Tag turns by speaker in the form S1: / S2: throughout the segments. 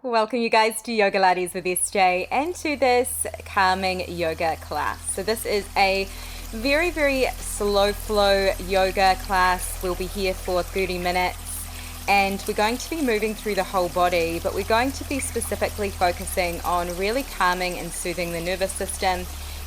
S1: Welcome you guys to YOGALATES with SJ and to this calming yoga class. So this is a very slow flow yoga class. We'll be here for 30 minutes and we're going to be moving through the whole body, but we're going to be specifically focusing on really calming and soothing the nervous system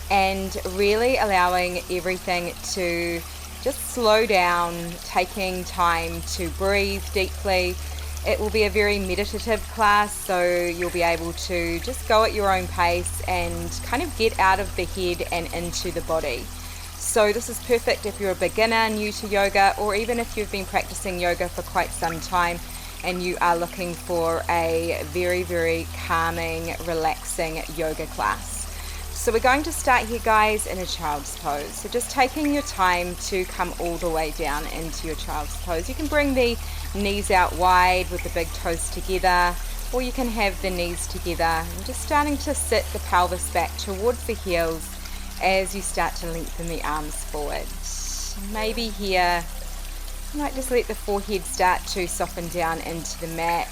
S1: and really allowing everything to just slow down, taking time to breathe deeply. It will be a very meditative class, so you'll be able to just go at your own pace and kind of get out of the head and into the body. So this is perfect if you're a beginner, new to yoga, or even if you've been practicing yoga for quite some time and you are looking for a very calming, relaxing yoga class. So we're going to start here, guys, in a child's pose. So just taking your time to come all the way down into your child's pose. You can bring the knees out wide with the big toes together, or you can have the knees together and just starting to sit the pelvis back towards the heels as you start to lengthen the arms forward. Maybe here you might just let the forehead start to soften down into the mat,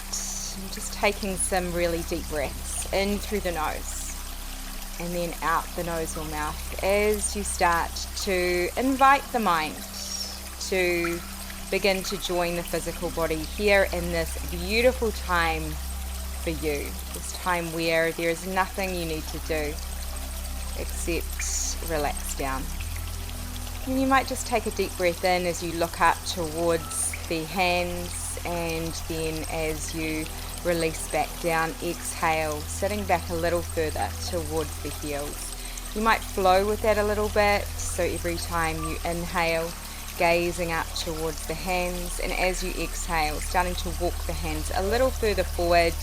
S1: and just taking some really deep breaths in through the nose and then out the nose or mouth as you start to invite the mind to begin to join the physical body here in this beautiful time for you. This time where there is nothing you need to do except relax down. And you might just take a deep breath in as you look up towards the hands, and then as you release back down, exhale, sitting back a little further towards the heels. You might flow with that a little bit, so every time you inhale, gazing up towards the hands, and as you exhale, starting to walk the hands a little further forward,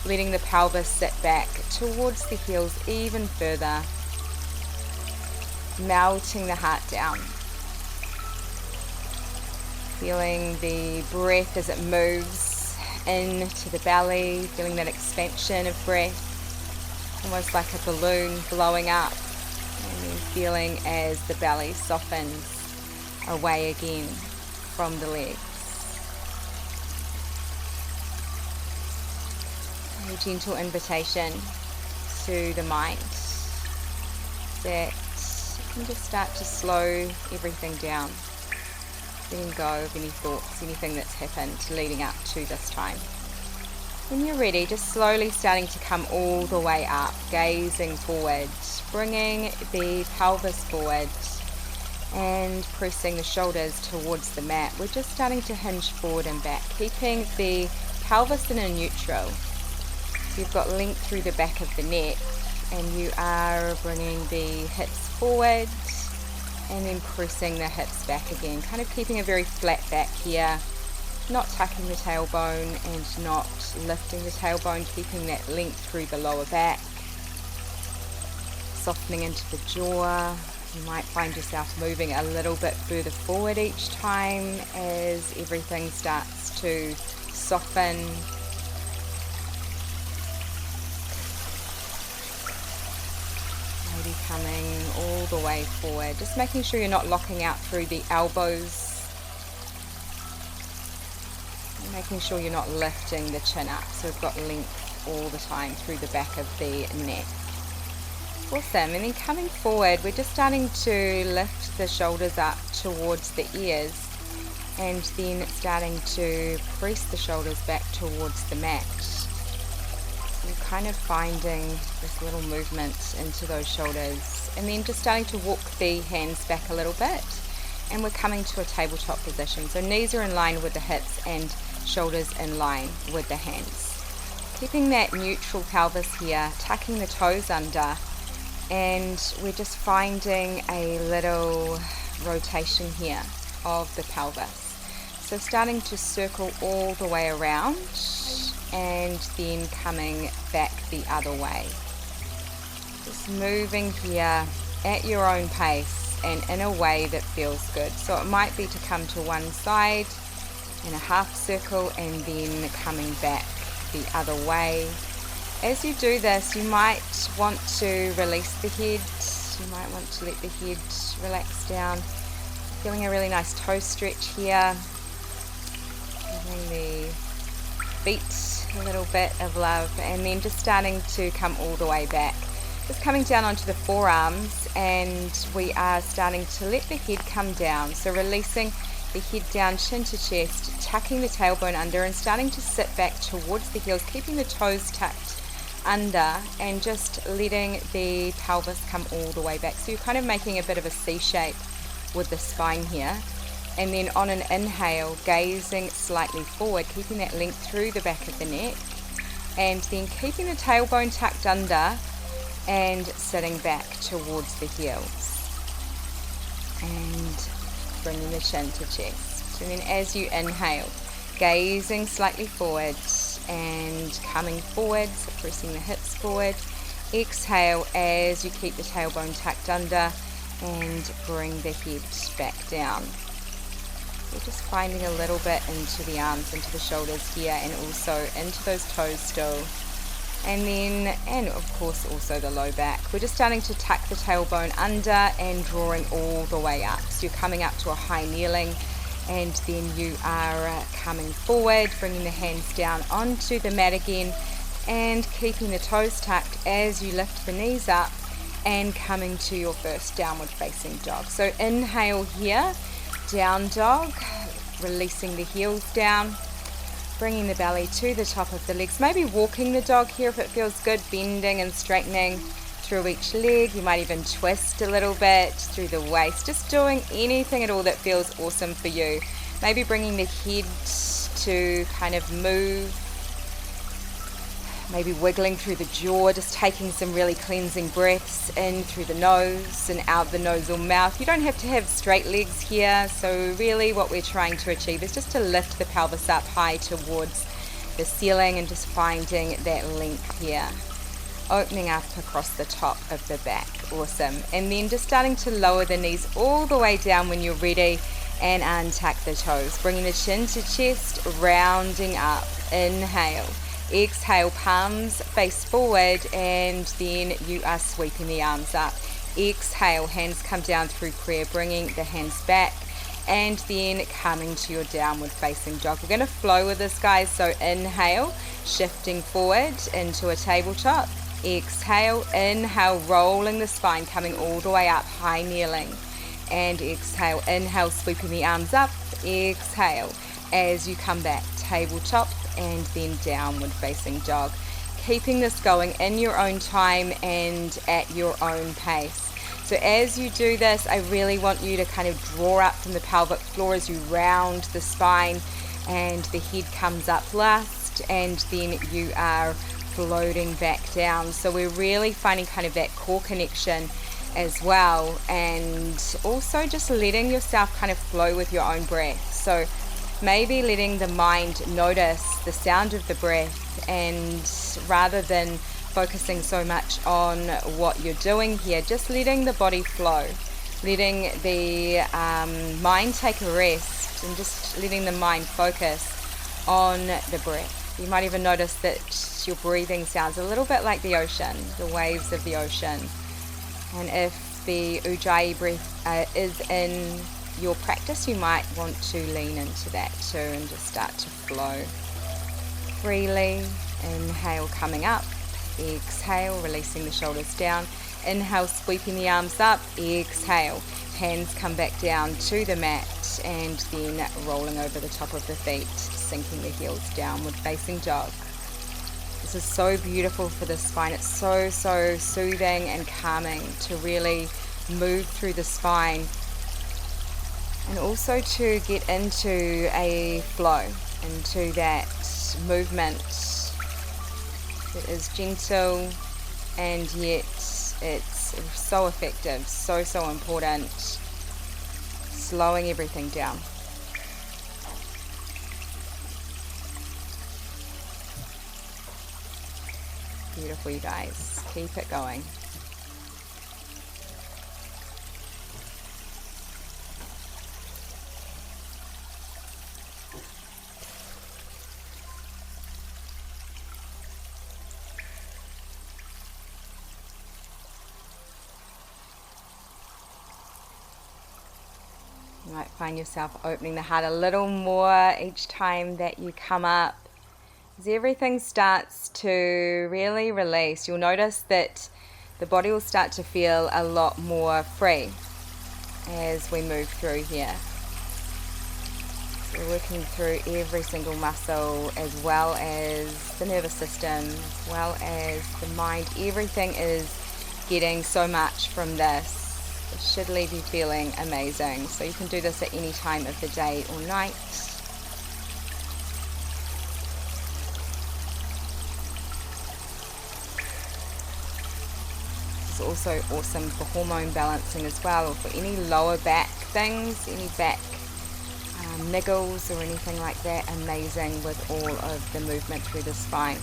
S1: letting the pelvis sit back towards the heels even further, melting the heart down. Feeling the breath as it moves into the belly, feeling that expansion of breath, almost like a balloon blowing up, and then feeling as the belly softens away again from the legs. A gentle invitation to the mind that you can just start to slow everything down, letting go of any thoughts, anything that's happened leading up to this time. When you're ready, just slowly starting to come all the way up, gazing forward, bringing the pelvis forward and pressing the shoulders towards the mat. We're just starting to hinge forward and back, keeping the pelvis in a neutral. So you've got length through the back of the neck, and you are bringing the hips forward and then pressing the hips back again, kind of keeping a very flat back here, not tucking the tailbone and not lifting the tailbone, keeping that length through the lower back, softening into the jaw. You might find yourself moving a little bit further forward each time as everything starts to soften. Maybe coming all the way forward, just making sure you're not locking out through the elbows. Making sure you're not lifting the chin up, so we've got length all the time through the back of the neck. Awesome. And then coming forward, we're just starting to lift the shoulders up towards the ears, and then starting to press the shoulders back towards the mat. So you're kind of finding this little movement into those shoulders, and then just starting to walk the hands back a little bit, and we're coming to a tabletop position. So knees are in line with the hips and shoulders in line with the hands. Keeping that neutral pelvis here, tucking the toes under, and we're just finding a little rotation here of the pelvis. So starting to circle all the way around and then coming back the other way. Just moving here at your own pace and in a way that feels good. So it might be to come to one side in a half circle and then coming back the other way. As you do this, you might want to release the head. You might want to let the head relax down. Feeling a really nice toe stretch here. Giving the feet a little bit of love, and then just starting to come all the way back. Just coming down onto the forearms, and we are starting to let the head come down. So releasing the head down, chin to chest, tucking the tailbone under and starting to sit back towards the heels, keeping the toes tucked under and just letting the pelvis come all the way back. So you're kind of making a bit of a C shape with the spine here. And then on an inhale, gazing slightly forward, keeping that length through the back of the neck, and then keeping the tailbone tucked under and sitting back towards the heels, and bringing the chin to chest. And then as you inhale, gazing slightly forward and coming forwards, pressing the hips forward. Exhale as you keep the tailbone tucked under and bring the head back down. We're just finding a little bit into the arms, into the shoulders here, and also into those toes still. And of course also the low back. We're just starting to tuck the tailbone under and drawing all the way up. So you're coming up to a high kneeling, and then you are coming forward, bringing the hands down onto the mat again, and keeping the toes tucked as you lift the knees up and coming to your first downward facing dog. So inhale here, down dog, releasing the heels down, bringing the belly to the top of the legs, maybe walking the dog here if it feels good, bending and straightening through each leg. You might even twist a little bit through the waist, just doing anything at all that feels awesome for you. Maybe bringing the head to kind of move, maybe wiggling through the jaw, just taking some really cleansing breaths in through the nose and out the nose or mouth. You don't have to have straight legs here, so really what we're trying to achieve is just to lift the pelvis up high towards the ceiling and just finding that length here. Opening up across the top of the back. Awesome. And then just starting to lower the knees all the way down when you're ready and untuck the toes. Bringing the chin to chest, rounding up. Inhale. Exhale, palms face forward, and then you are sweeping the arms up. Exhale, hands come down through prayer, bringing the hands back, and then coming to your downward facing dog. We're going to flow with this, guys. So inhale, shifting forward into a tabletop. Exhale, inhale, rolling the spine, coming all the way up, high kneeling. And exhale, inhale, sweeping the arms up. Exhale, as you come back, tabletop, and then downward facing dog. Keeping this going in your own time and at your own pace. So as you do this, I really want you to kind of draw up from the pelvic floor as you round the spine, and the head comes up last, and then you are floating back down. So we're really finding kind of that core connection as well, and also just letting yourself kind of flow with your own breath. So maybe letting the mind notice the sound of the breath, and rather than focusing so much on what you're doing here, just letting the body flow, letting the mind take a rest, and just letting the mind focus on the breath. You might even notice that your breathing sounds a little bit like the ocean, the waves of the ocean. And if the Ujjayi breath is in your practice, you might want to lean into that too and just start to flow freely. Inhale, coming up. Exhale, releasing the shoulders down. Inhale, sweeping the arms up. Exhale, hands come back down to the mat, and then rolling over the top of the feet, sinking the heels downward facing dog. This is so beautiful for the spine. It's so soothing and calming to really move through the spine, and also to get into a flow, into that movement that is gentle and yet it's so effective, so important, slowing everything down. Beautiful, you guys. Keep it going. You might find yourself opening the heart a little more each time that you come up. As everything starts to really release, you'll notice that the body will start to feel a lot more free as we move through here. So we're working through every single muscle, as well as the nervous system, as well as the mind. Everything is getting so much from this. It should leave you feeling amazing. So you can do this at any time of the day or night. This is also awesome for hormone balancing as well, or for any lower back things, any back niggles or anything like that. Amazing with all of the movement through the spine.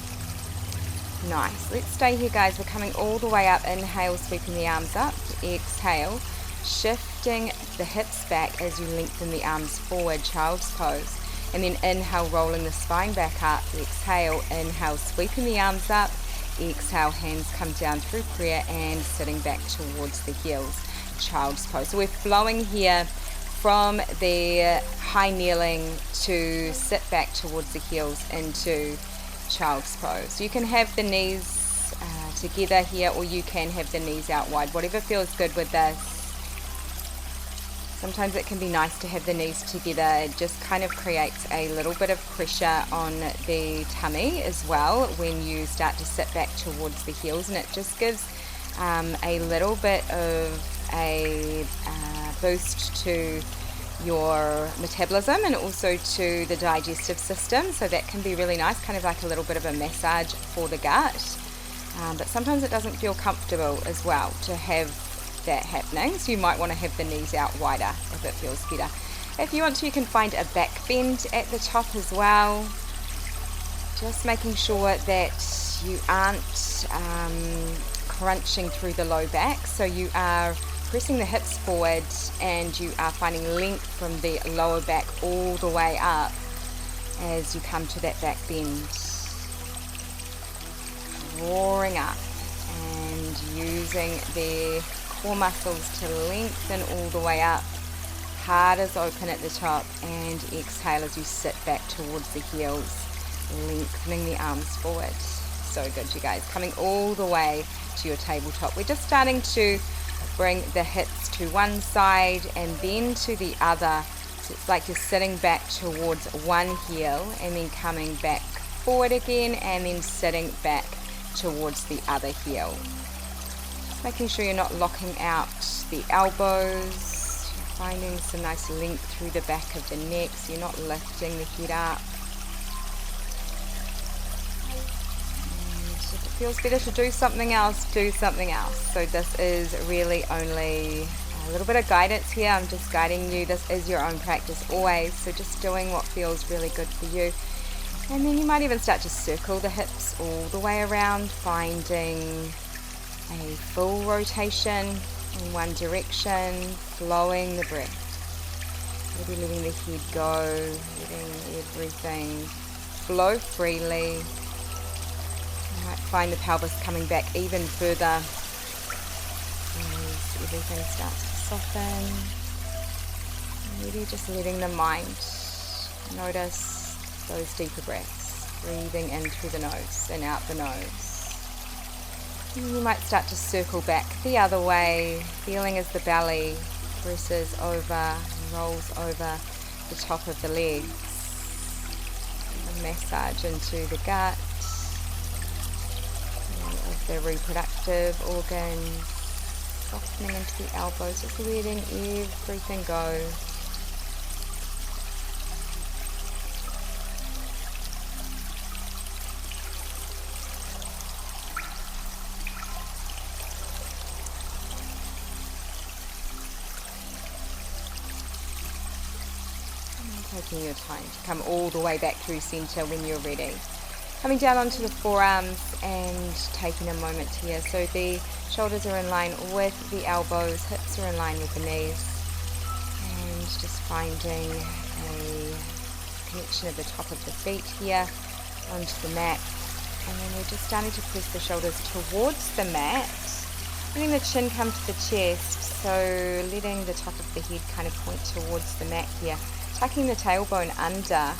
S1: Nice. Let's stay here, guys. We're coming all the way up. Inhale, sweeping the arms up. Exhale, shifting the hips back as you lengthen the arms forward, child's pose. And then inhale, rolling the spine back up. Exhale, inhale, sweeping the arms up. Exhale, hands come down through prayer and sitting back towards the heels, child's pose. So we're flowing here from the high kneeling to sit back towards the heels into child's pose. You can have the knees together here, or you can have the knees out wide, whatever feels good with this. Sometimes it can be nice to have the knees together. It just kind of creates a little bit of pressure on the tummy as well when you start to sit back towards the heels, and it just gives a little bit of a boost to your metabolism and also to the digestive system. So that can be really nice, kind of like a little bit of a massage for the gut. But sometimes it doesn't feel comfortable as well to have that happening, so you might want to have the knees out wider if it feels better. If you want to, you can find a back bend at the top as well, just making sure that you aren't crunching through the low back, so you are pressing the hips forward and you are finding length from the lower back all the way up as you come to that back bend, drawing up and using the core muscles to lengthen all the way up. Heart is open at the top, and exhale as you sit back towards the heels, lengthening the arms forward. So good, you guys. Coming all the way to your tabletop. We're just starting to bring the hips to one side and then to the other. So it's like you're sitting back towards one heel and then coming back forward again and then sitting back towards the other heel. Making sure you're not locking out the elbows, you're finding some nice length through the back of the neck, so you're not lifting the head up. And if it feels better to do something else, do something else. So this is really only a little bit of guidance here. I'm just guiding you. This is your own practice always, so just doing what feels really good for you. And then you might even start to circle the hips all the way around, finding a full rotation in one direction, flowing the breath. Maybe letting the head go, letting everything flow freely. You might find the pelvis coming back even further as everything starts to soften. Maybe just letting the mind notice those deeper breaths, breathing in through the nose and out the nose. You might start to circle back the other way, feeling as the belly presses over and rolls over the top of the legs. A massage into the gut, of the reproductive organs, softening into the elbows, just letting everything go. Taking your time to come all the way back through center when you're ready. Coming down onto the forearms and taking a moment here. So the shoulders are in line with the elbows, hips are in line with the knees. And just finding a connection at the top of the feet here onto the mat. And then we're just starting to press the shoulders towards the mat. Letting the chin come to the chest. So letting the top of the head kind of point towards the mat here. Tucking the tailbone under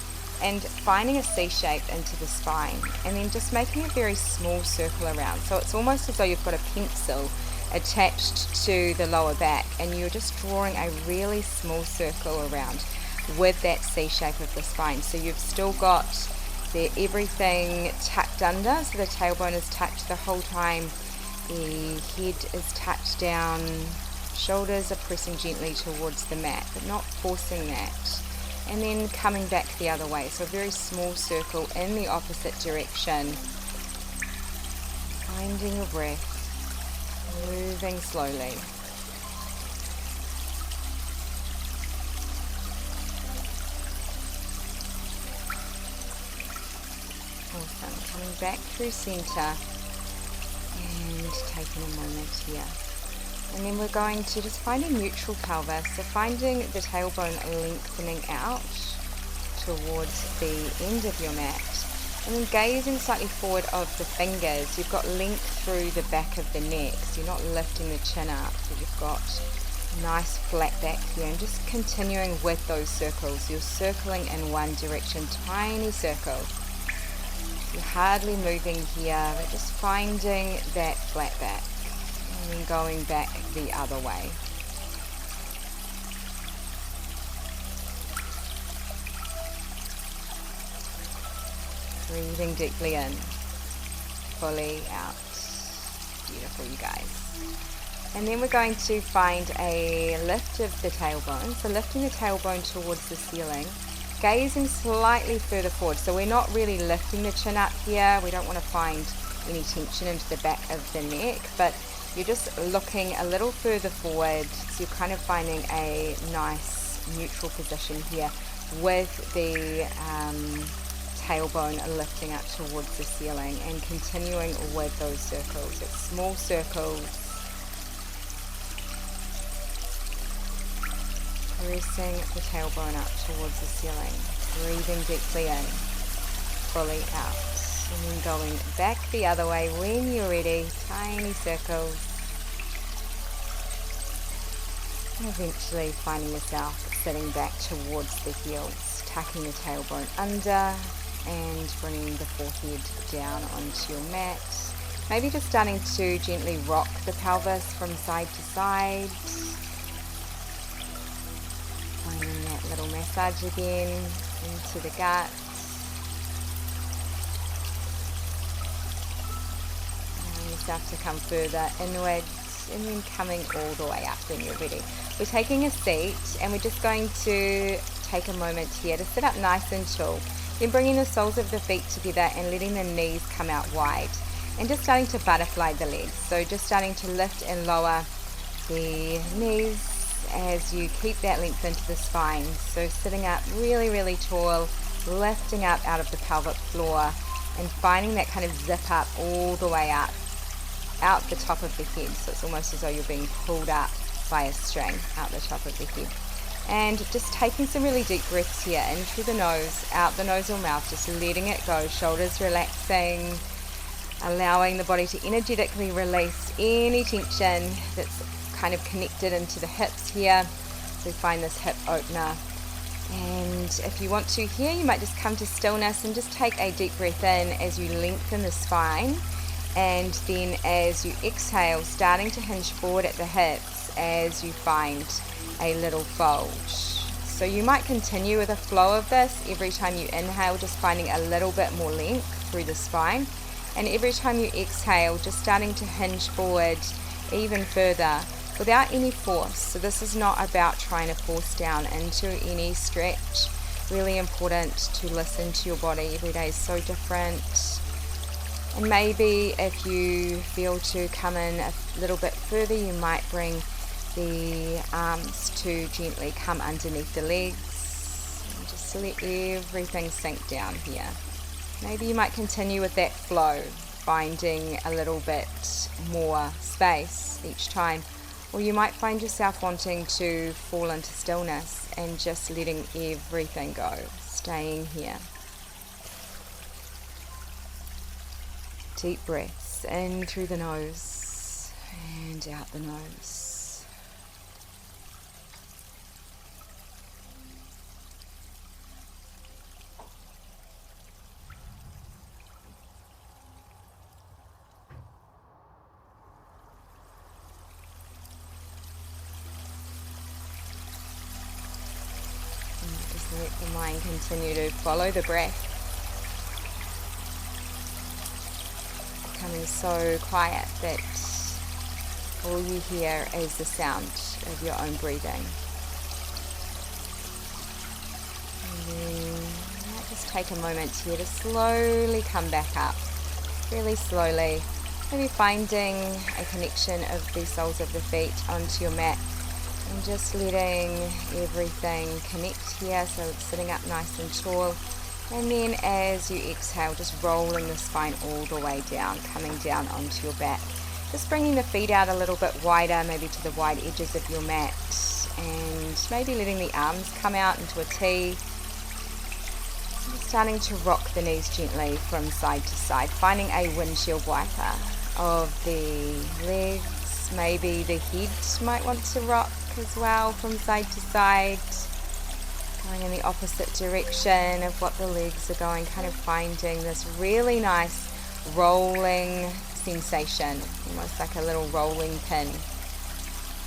S1: and finding a C shape into the spine, and then just making a very small circle around. So it's almost as though you've got a pencil attached to the lower back, and you're just drawing a really small circle around with that C shape of the spine. So you've still got everything tucked under, so the tailbone is tucked the whole time, the head is tucked down, shoulders are pressing gently towards the mat but not forcing that, and then coming back the other way. So a very small circle in the opposite direction, finding your breath, moving slowly. Awesome. Coming back through center and taking a moment here. And then we're going to just find a neutral pelvis. So finding the tailbone lengthening out towards the end of your mat. And then gazing slightly forward of the fingers. You've got length through the back of the neck. So you're not lifting the chin up, but you've got nice flat back here. And just continuing with those circles. You're circling in one direction, tiny circle. You're hardly moving here, but just finding that flat back. And then going back the other way. Breathing deeply in, fully out. Beautiful, you guys. And then we're going to find a lift of the tailbone. So lifting the tailbone towards the ceiling, gazing slightly further forward. So we're not really lifting the chin up here. We don't want to find any tension into the back of the neck, but you're just looking a little further forward. So you're kind of finding a nice neutral position here with the tailbone lifting up towards the ceiling, and continuing with those circles. It's small circles, pressing the tailbone up towards the ceiling, breathing deeply in, fully out, and then going back the other way when you're ready. Tiny circles, and eventually finding yourself sitting back towards the heels, tucking the tailbone under and bringing the forehead down onto your mat. Maybe just starting to gently rock the pelvis from side to side. Finding that little massage again into the gut. Allowing yourself to come further inwards, and then coming all the way up when you're ready. We're taking a seat, and we're just going to take a moment here to sit up nice and tall. Then bringing the soles of the feet together and letting the knees come out wide. And just starting to butterfly the legs. So just starting to lift and lower the knees as you keep that length into the spine. So sitting up really, really tall, lifting up out of the pelvic floor, and finding that kind of zip up all the way up, out the top of the head. So it's almost as though you're being pulled up by a string out the top of the head. And just taking some really deep breaths here, in through the nose, out the nose or mouth, just letting it go, shoulders relaxing, allowing the body to energetically release any tension that's kind of connected into the hips here. So find this hip opener. And if you want to here, you might just come to stillness and just take a deep breath in as you lengthen the spine. And then as you exhale, starting to hinge forward at the hips as you find a little fold. So you might continue with a flow of this every time you inhale, just finding a little bit more length through the spine, and every time you exhale, just starting to hinge forward even further without any force. So this is not about trying to force down into any stretch. Really important to listen to your body. Every day is so different. And maybe if you feel to come in a little bit further, you might bring the arms to gently come underneath the legs, and just let everything sink down here. Maybe you might continue with that flow, finding a little bit more space each time, or you might find yourself wanting to fall into stillness and just letting everything go, staying here. Deep breaths in through the nose and out the nose. Let the mind continue to follow the breath, becoming so quiet that all you hear is the sound of your own breathing. And then you might just take a moment here to slowly come back up, really slowly. Maybe finding a connection of the soles of the feet onto your mat and just letting everything connect here so it's sitting up nice and tall. And then as you exhale, just rolling the spine all the way down, coming down onto your back. Just bringing the feet out a little bit wider, maybe to the wide edges of your mat, and maybe letting the arms come out into a T. Just starting to rock the knees gently from side to side, finding a windshield wiper of the legs. Maybe the head might want to rock as well from side to side, going in the opposite direction of what the legs are going, kind of finding this really nice rolling sensation, almost like a little rolling pin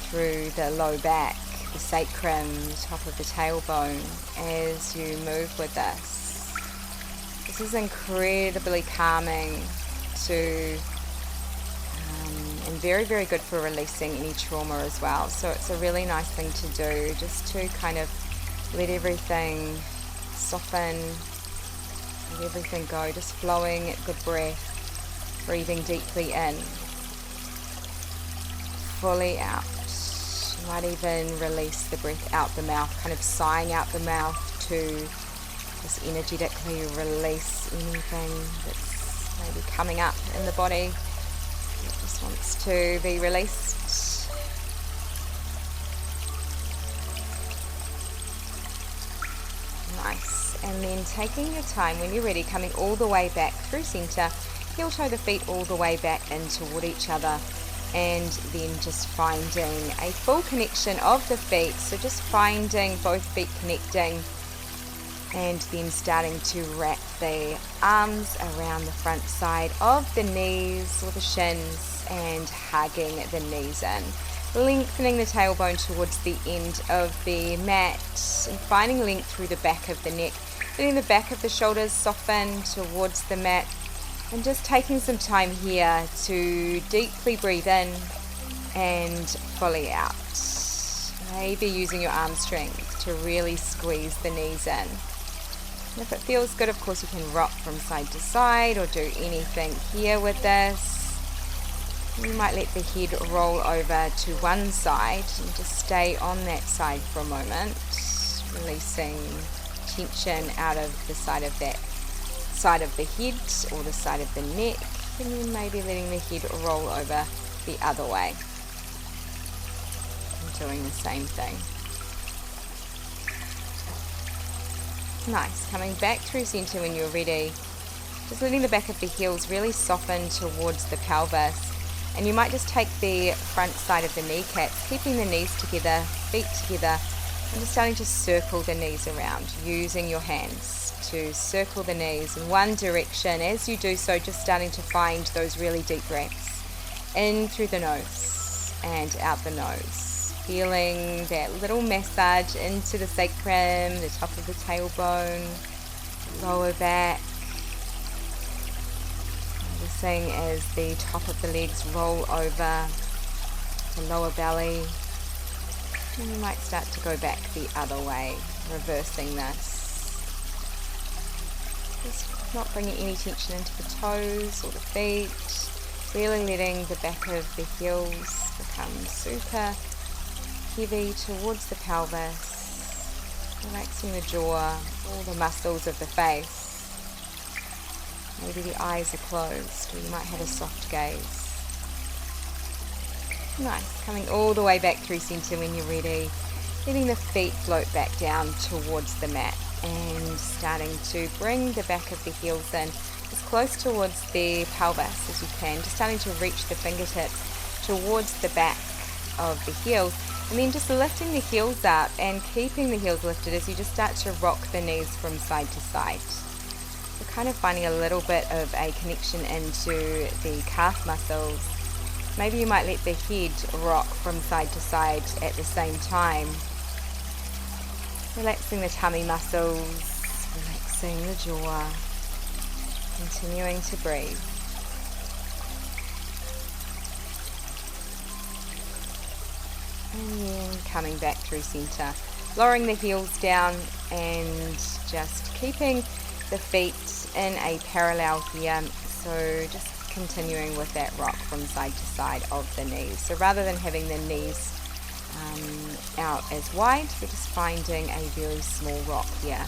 S1: through the low back, the sacrum, the top of the tailbone as you move with this. This is incredibly calming to and very, very good for releasing any trauma as well. So it's a really nice thing to do, just to kind of let everything soften, let everything go, just flowing, good breath, breathing deeply in, fully out. You might even release the breath out the mouth, kind of sighing out the mouth to just energetically release anything that's maybe coming up in the body. It just wants to be released. Nice. And then taking your time when you're ready, coming all the way back through center, heel toe the feet all the way back in toward each other, and then just finding a full connection of the feet. So just finding both feet connecting, and then starting to wrap the arms around the front side of the knees or the shins and hugging the knees in. Lengthening the tailbone towards the end of the mat and finding length through the back of the neck. Letting the back of the shoulders soften towards the mat, and just taking some time here to deeply breathe in and fully out. Maybe using your arm strength to really squeeze the knees in. And if it feels good, of course, you can rock from side to side or do anything here with this. You might let the head roll over to one side and just stay on that side for a moment, releasing tension out of the side of that side of the head or the side of the neck, and then maybe letting the head roll over the other way and doing the same thing. Nice. Coming back through center when you're ready, just letting the back of the heels really soften towards the pelvis, and you might just take the front side of the kneecaps, keeping the knees together, feet together, and just starting to circle the knees around, using your hands to circle the knees in one direction. As you do so, just starting to find those really deep breaths in through the nose and out the nose. Feeling that little massage into the sacrum, the top of the tailbone, lower back. Noticing as the top of the legs roll over the lower belly. And you might start to go back the other way, reversing this. Just not bringing any tension into the toes or the feet. Really letting the back of the heels become super heavy towards the pelvis, relaxing the jaw, all the muscles of the face. Maybe the eyes are closed, or you might have a soft gaze. Nice. Coming all the way back through center when you're ready, letting the feet float back down towards the mat and starting to bring the back of the heels in as close towards the pelvis as you can, just starting to reach the fingertips towards the back of the heels. And then just lifting the heels up and keeping the heels lifted as you just start to rock the knees from side to side. So kind of finding a little bit of a connection into the calf muscles. Maybe you might let the head rock from side to side at the same time. Relaxing the tummy muscles, relaxing the jaw, continuing to breathe. And then coming back through center, lowering the heels down and just keeping the feet in a parallel here. So just continuing with that rock from side to side of the knees. So rather than having the knees out as wide, we're just finding a very small rock here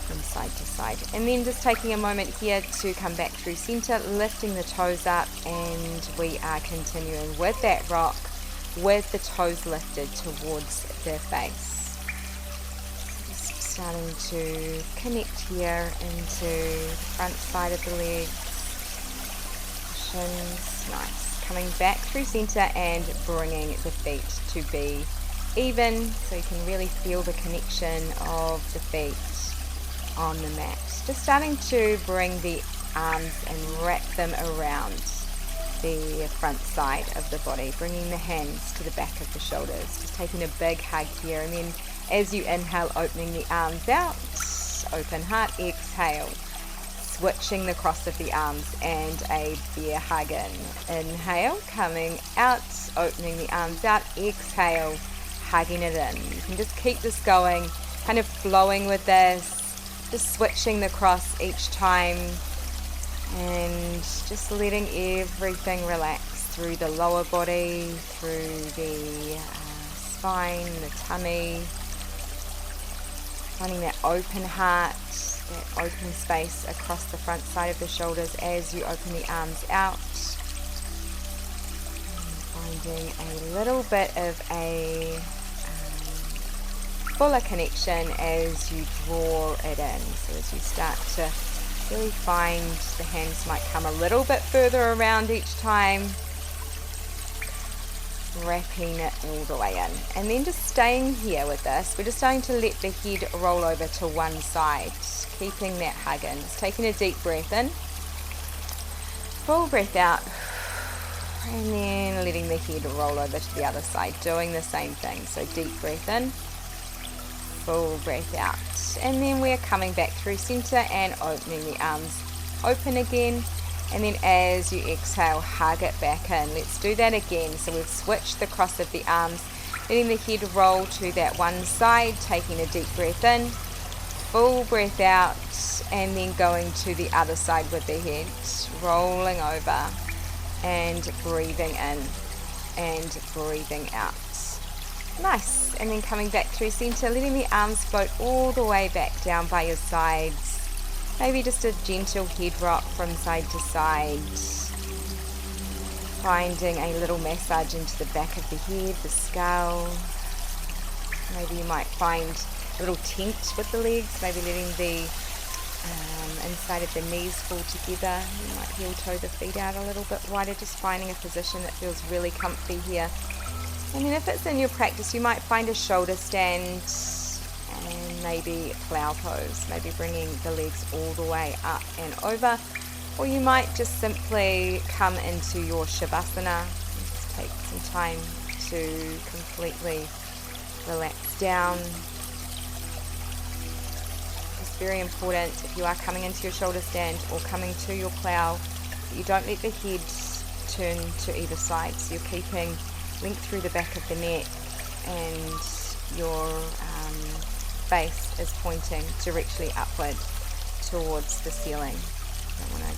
S1: from side to side. And then just taking a moment here to come back through center, lifting the toes up, and we are continuing with that rock with the toes lifted towards their face. Just starting to connect here into the front side of the legs, shins, nice. Coming back through center and bringing the feet to be even, so you can really feel the connection of the feet on the mat. Just starting to bring the arms and wrap them around the front side of the body, bringing the hands to the back of the shoulders, just taking a big hug here, and then as you inhale, opening the arms out, open heart, exhale, switching the cross of the arms and a bear hug in. Inhale, coming out, opening the arms out, exhale, hugging it in. You can just keep this going, kind of flowing with this, just switching the cross each time, and just letting everything relax through the lower body, through the spine, the tummy, finding that open heart, that open space across the front side of the shoulders as you open the arms out, and finding a little bit of a fuller connection as you draw it in. So as you start to really find the hands might come a little bit further around each time, wrapping it all the way in. And then just staying here with this, we're just starting to let the head roll over to one side, keeping that hug in. Just taking a deep breath in, full breath out, and then letting the head roll over to the other side, doing the same thing. So deep breath in, full breath out, and then we're coming back through center and opening the arms open again, and then as you exhale, hug it back in. Let's do that again. So we've switched the cross of the arms, letting the head roll to that one side, taking a deep breath in, full breath out, and then going to the other side with the head rolling over and breathing in and breathing out. Nice. And then coming back through center, letting the arms float all the way back down by your sides. Maybe just a gentle head rock from side to side. Finding a little massage into the back of the head, the skull. Maybe you might find a little tent with the legs, maybe letting the inside of the knees fall together. You might heel toe the feet out a little bit wider, just finding a position that feels really comfy here. And then if it's in your practice, you might find a shoulder stand and maybe plow pose, maybe bringing the legs all the way up and over. Or you might just simply come into your Shavasana. Just take some time to completely relax down. It's very important, if you are coming into your shoulder stand or coming to your plow, that you don't let the head turn to either side. So you're keeping link through the back of the neck, and your face is pointing directly upward towards the ceiling. You don't want to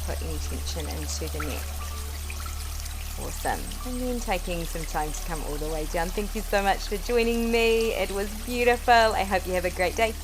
S1: put any tension into the neck. Awesome. And then taking some time to come all the way down. Thank you so much for joining me. It was beautiful. I hope you have a great day.